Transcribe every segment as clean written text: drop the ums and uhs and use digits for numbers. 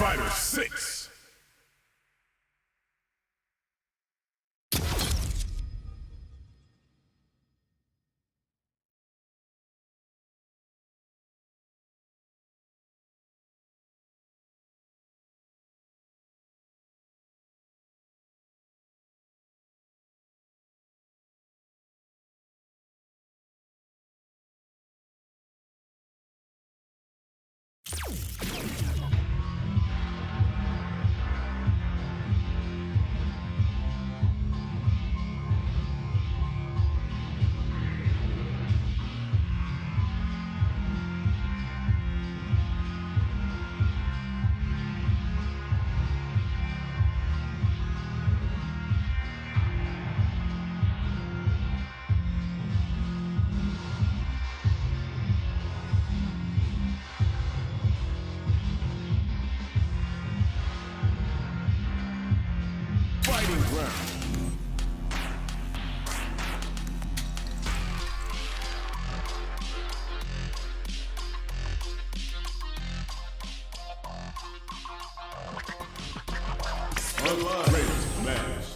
Fighter 6. Fighting round. Online. Ready to match.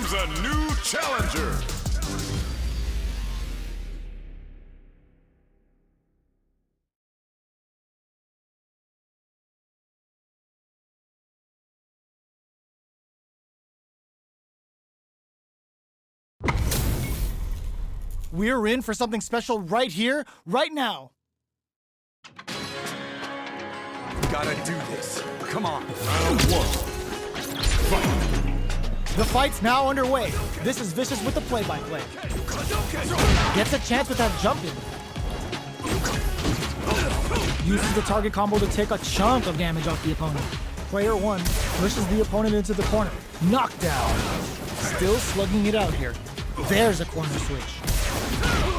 Choose a new challenger. We're in for something special right here, right now. Gotta do this. Come on. Round one. Fight. The fight's now underway. This is Vicious with the play-by-play. Gets a chance with that jump in. Uses the target combo to take a chunk of damage off the opponent. Player one pushes the opponent into the corner. Knockdown. Still slugging it out here. There's a corner switch.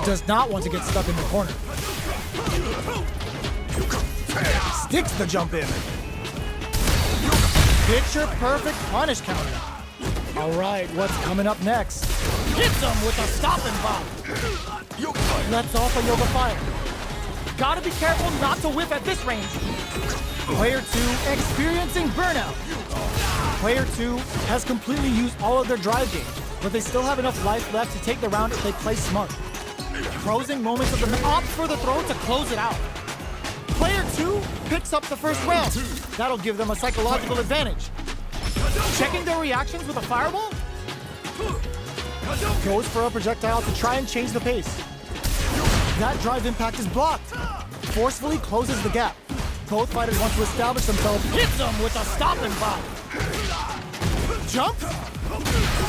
Does not want to get stuck in the corner. Sticks the jump in. Picture perfect punish counter. All right, what's coming up next? Hits him with a stopping bomb. Lets off a Yoga Fire. Gotta be careful not to whiff at this range. Player two experiencing burnout. Player two has completely used all of their drive gauge, but they still have enough life left to take the round if they play smart. Closing moments of the opts for the throw to close it out. Player two picks up the first round. That'll give them a psychological advantage. Checking their reactions with a fireball. Goes for a projectile to try and change the pace. That drive impact is blocked. Forcefully closes the gap. Both fighters want to establish themselves. Hits them with a stopping bomb. Jump.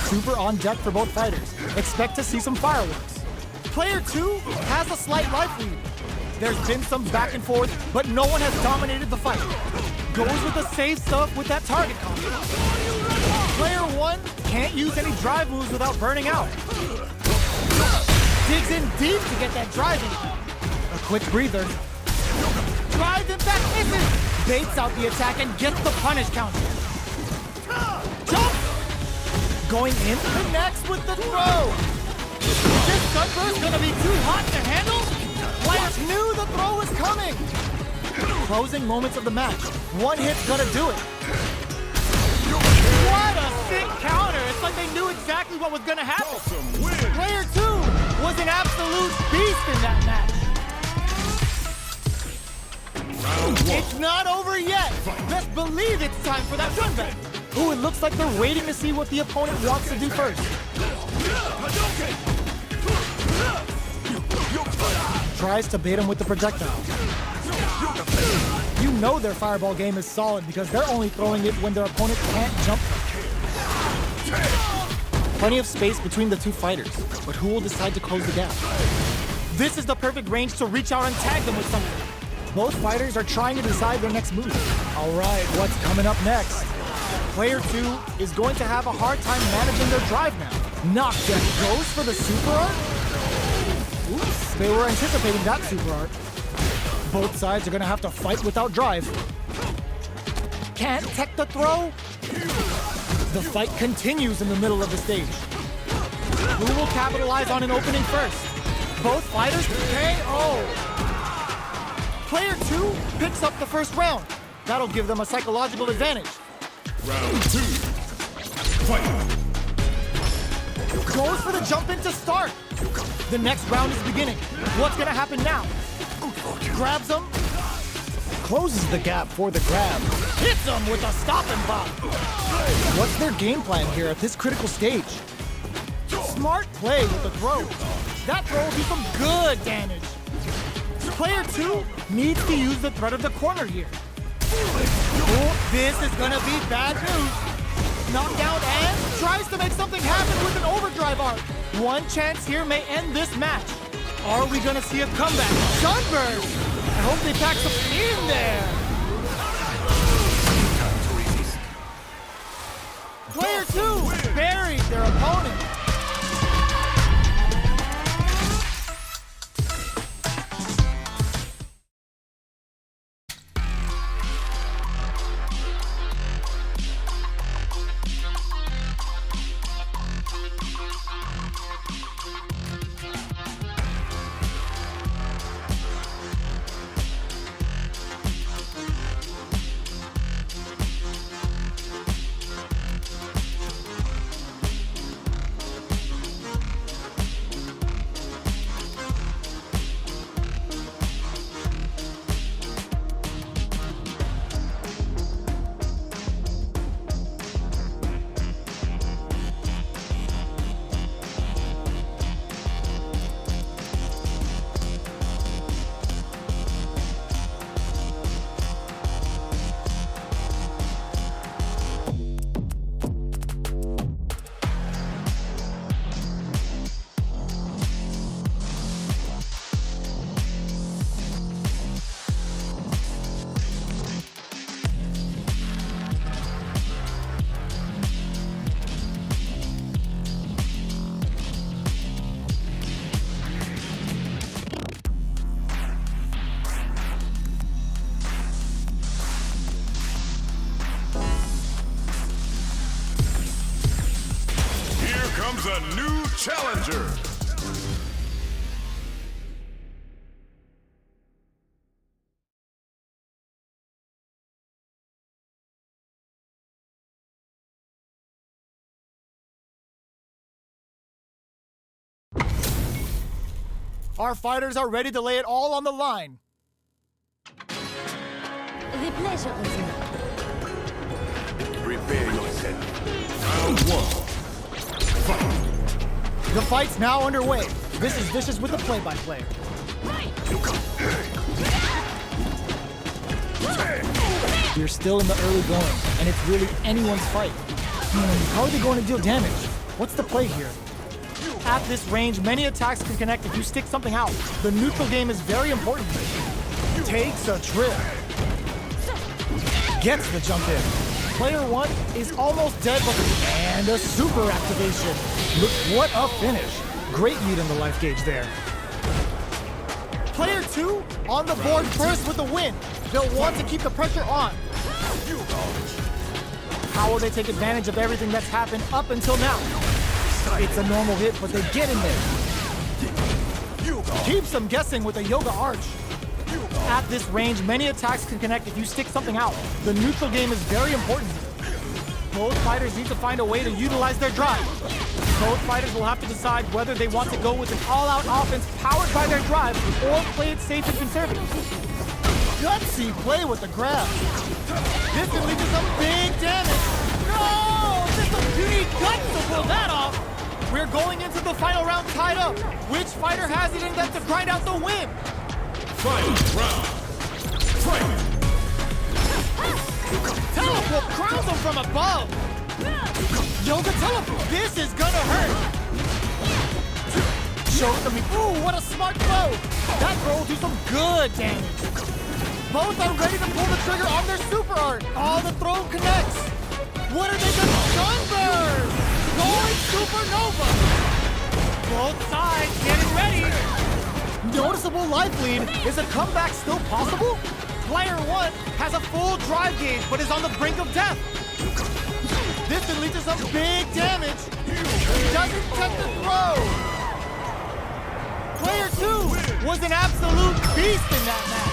Super on deck for both fighters. Expect to see some fireworks. Player two has a slight life lead. There's been some back and forth, but no one has dominated the fight. Goes with the safe stuff with that target combo. Player one can't use any drive moves without burning out. Digs in deep to get that drive in. A quick breather. Drive impact misses. Baits out the attack and gets the punish counter. Jump! Going in, connects with the throw. Is this Sunburst gonna be too hot to handle? Players knew the throw was coming. Closing moments of the match. One hit's gonna do it. What a sick counter. It's like they knew exactly what was gonna happen. Awesome win. Player two was an absolute beast in that match. Round one. It's not over yet. Best believe it's time for that run back. Ooh, it looks like they're waiting to see what the opponent wants to do first. Tries to bait him with the projectile. You know their fireball game is solid because they're only throwing it when their opponent can't jump. Plenty of space between the two fighters, but who will decide to close the gap? This is the perfect range to reach out and tag them with something. Both fighters are trying to decide their next move. All right, what's coming up next? Player two is going to have a hard time managing their drive now. Knockdown goes for the super art. Oops, they were anticipating that super art. Both sides are gonna have to fight without drive. Can't tech the throw. The fight continues in the middle of the stage. Who will capitalize on an opening first? Both fighters KO. Player two picks up the first round. That'll give them a psychological advantage. Round two. Fight. Goes for the jump in to start. The next round is beginning. What's gonna happen now? Grabs him. Closes the gap for the grab. Hits him with a stopping bomb. What's their game plan here at this critical stage? Smart play with the throw. That throw will do some good damage. Player two needs to use the threat of the corner here. Oh, this is gonna be bad news. Knockdown and tries to make something happen with an overdrive arc. One chance here may end this match. Are we gonna see a comeback? Sunburst! I hope they pack some in there. Player two buried their opponent. a new challenger. Our fighters are ready to lay it all on the line. The pleasure is mine. Prepare yourself. Round one. Fight. The fight's now underway. This is Vicious with the play-by-play. We're still in the early going, and it's really anyone's fight. How are they going to deal damage? What's the play here? At this range, many attacks can connect if you stick something out. The neutral game is very important. Takes a trip. Gets the jump in. Player one is almost dead, and a super activation. Look, what a finish. Great lead in the life gauge there. Player two on the board first with the win. They'll want to keep the pressure on. How will they take advantage of everything that's happened up until now? It's a normal hit, but they get in there. Keeps them guessing with a Yoga Arch. At this range, many attacks can connect if you stick something out. The neutral game is very important. Both fighters need to find a way to utilize their drive. Both fighters will have to decide whether they want to go with an all-out offense powered by their drive or play it safe and conservative. Gutsy play with the grab. This can lead to some big damage. No! You need guts to pull that off. We're going into the final round tied up. Which fighter has it in them to grind out the win? Final round. Fight. Teleport crowns him from above. Yoga teleport. This is gonna hurt. Show it to me. Ooh, what a smart throw. That throw will do some good damage. Both are ready to pull the trigger on their super art. Oh, the throw connects. What are they gonna Sunburn? Going supernova. Both sides getting ready. Noticeable life lead. Is a comeback still possible? Player one has a full drive gauge, but is on the brink of death. This could lead to some big damage. Doesn't check the throw. Player two was an absolute beast in that match.